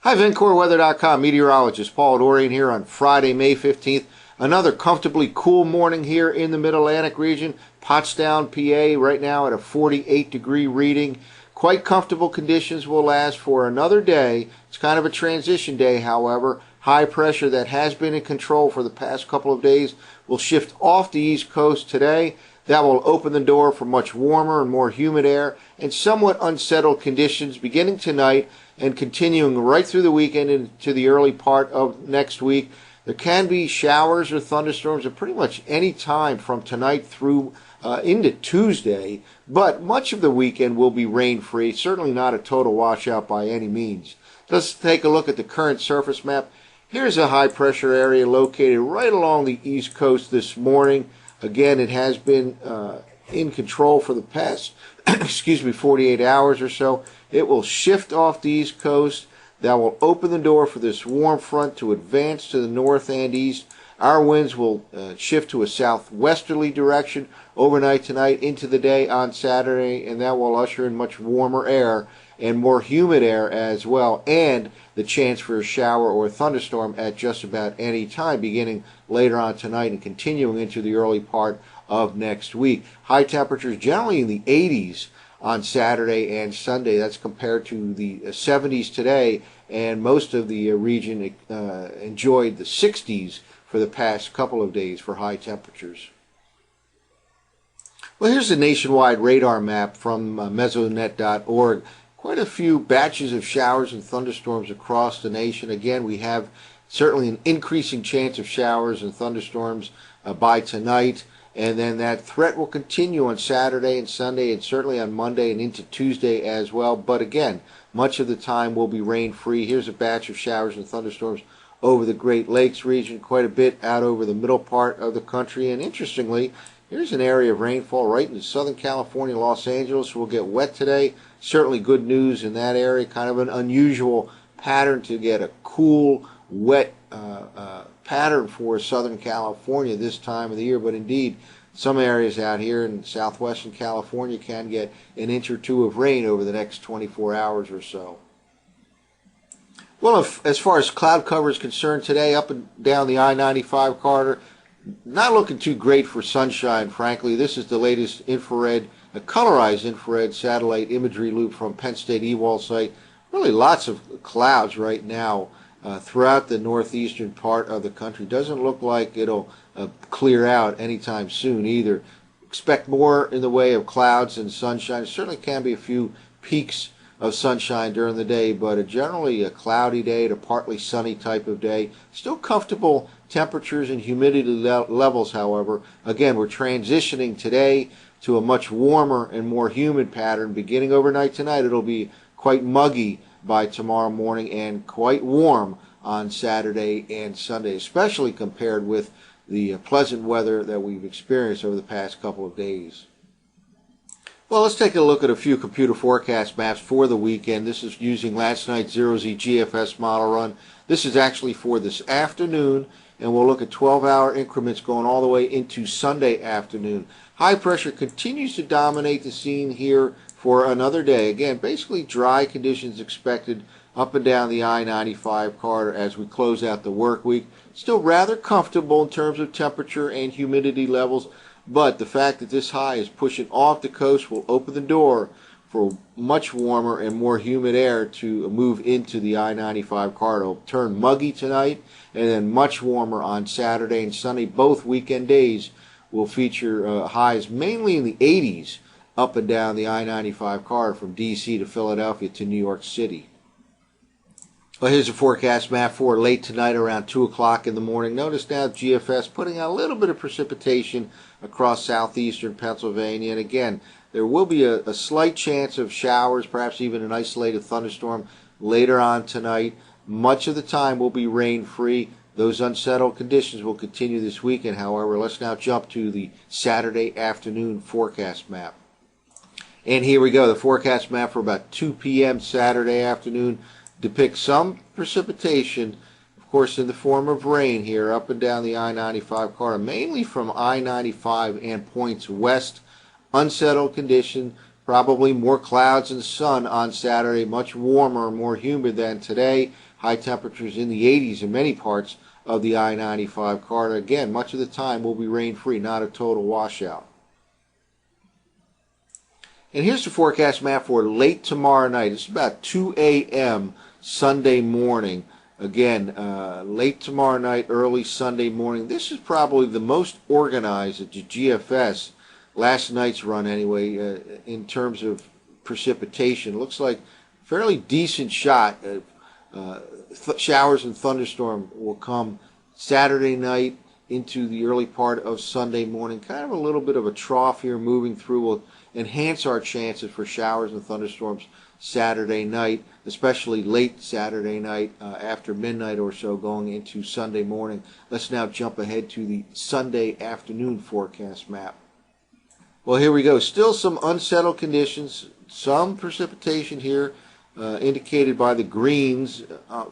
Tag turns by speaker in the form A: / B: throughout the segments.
A: Hi, VencoreWeather.com meteorologist Paul Dorian here on Friday, May 15th. Another comfortably cool morning here in the Mid-Atlantic region. Pottstown, PA, right now at a 48-degree reading. Quite comfortable conditions will last for another day. It's kind of a transition day, however. High pressure that has been in control for the past couple of days will shift off the East Coast today. That will open the door for much warmer and more humid air and somewhat unsettled conditions beginning tonight and continuing right through the weekend into the early part of next week. There can be showers or thunderstorms at pretty much any time from tonight through into Tuesday, but much of the weekend will be rain-free, certainly not a total washout by any means. Let's take a look at the current surface map. Here's a high-pressure area located right along the East Coast this morning. Again, it has been in control for the past 48 hours or so. It will shift off the East Coast. That will open the door for this warm front to advance to the north and east. Our winds will shift to a southwesterly direction overnight tonight into the day on Saturday, and that will usher in much warmer air and more humid air as well, and the chance for a shower or a thunderstorm at just about any time beginning later on tonight and continuing into the early part of next week. High temperatures generally in the 80s on Saturday and Sunday. That's compared to the 70s today, and most of the region enjoyed the 60s for the past couple of days for high temperatures. Well, here's a nationwide radar map from mesonet.org. Quite a few batches of showers and thunderstorms across the nation. Again, we have certainly an increasing chance of showers and thunderstorms by tonight, and then that threat will continue on Saturday and Sunday and certainly on Monday and into Tuesday as well. But again, much of the time will be rain-free. Here's a batch of showers and thunderstorms over the Great Lakes region, quite a bit out over the middle part of the country, and interestingly, here's an area of rainfall right in Southern California, Los Angeles. We'll get wet today. Certainly good news in that area. Kind of an unusual pattern to get a cool, wet pattern for Southern California this time of the year. But indeed, some areas out here in southwestern California can get an inch or two of rain over the next 24 hours or so. Well, as far as cloud cover is concerned today, up and down the I-95 corridor, not looking too great for sunshine, frankly. This is the latest infrared, a colorized infrared satellite imagery loop from Penn State EWAL site. Really lots of clouds right now throughout the northeastern part of the country. Doesn't look like it'll clear out anytime soon either. Expect more in the way of clouds and sunshine. There certainly can be a few peaks of sunshine during the day, but generally a cloudy day to partly sunny type of day. Still comfortable temperatures and humidity levels, however. Again, we're transitioning today to a much warmer and more humid pattern. Beginning overnight tonight, it'll be quite muggy by tomorrow morning and quite warm on Saturday and Sunday, especially compared with the pleasant weather that we've experienced over the past couple of days. Well, let's take a look at a few computer forecast maps for the weekend. This is using last night's 0Z GFS model run. This is actually for this afternoon, and we'll look at 12-hour increments going all the way into Sunday afternoon. High pressure continues to dominate the scene here for another day. Again, basically dry conditions expected up and down the I-95 corridor as we close out the work week. Still rather comfortable in terms of temperature and humidity levels, but the fact that this high is pushing off the coast will open the door for much warmer and more humid air to move into the I-95 corridor. It'll turn muggy tonight and then much warmer on Saturday and Sunday. Both weekend days will feature highs mainly in the 80s up and down the I-95 corridor from D.C. to Philadelphia to New York City. Well, here's a forecast map for late tonight around 2 o'clock in the morning. Notice now GFS putting out a little bit of precipitation across southeastern Pennsylvania. And again, there will be a slight chance of showers, perhaps even an isolated thunderstorm later on tonight. Much of the time will be rain-free. Those unsettled conditions will continue this weekend, however. Let's now jump to the Saturday afternoon forecast map. And here we go. The forecast map for about 2 p.m. Saturday afternoon depicts some precipitation, of course, in the form of rain here up and down the I-95 corridor, mainly from I-95 and points west. Unsettled condition, Probably more clouds and sun on Saturday, much warmer and more humid than today. High temperatures in the 80s in many parts of the I-95 corridor. Again, much of the time will be rain-free, not a total washout. And here's the forecast map for late tomorrow night. It's about 2 a.m. Sunday morning. Again, late tomorrow night, early Sunday morning. This is probably the most organized at the GFS, last night's run anyway, in terms of precipitation. Looks like fairly decent shot. Showers and thunderstorm will come Saturday night into the early part of Sunday morning. Kind of a little bit of a trough here moving through will enhance our chances for showers and thunderstorms Saturday night, especially late Saturday night after midnight or so going into Sunday morning. Let's now jump ahead to the Sunday afternoon forecast map. Well, here we go. Still some unsettled conditions, some precipitation here indicated by the greens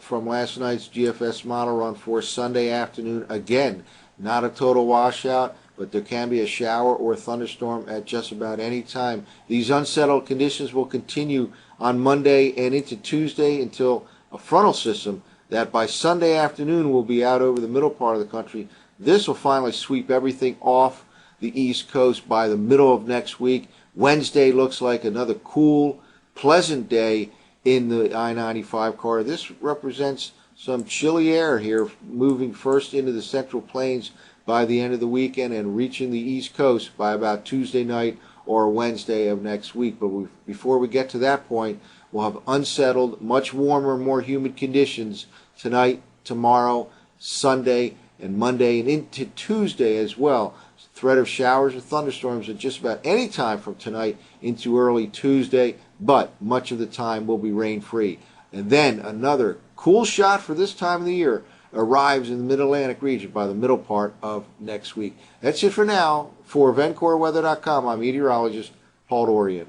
A: from last night's GFS model run for Sunday afternoon. Again, not a total washout, but there can be a shower or a thunderstorm at just about any time. These unsettled conditions will continue on Monday and into Tuesday until a frontal system that by Sunday afternoon will be out over the middle part of the country. This will finally sweep everything off the East Coast by the middle of next week. Wednesday looks like another cool, pleasant day in the I-95 corridor. This represents some chilly air here, moving first into the Central Plains by the end of the weekend and reaching the East Coast by about Tuesday night or Wednesday of next week. But before we get to that point, we'll have unsettled, much warmer, more humid conditions tonight, tomorrow, Sunday, and Monday, and into Tuesday as well. Threat of showers and thunderstorms at just about any time from tonight into early Tuesday, but much of the time will be rain-free. And then another cool shot for this time of the year arrives in the Mid-Atlantic region by the middle part of next week. That's it for now. For VencoreWeather.com, I'm meteorologist Paul Dorian.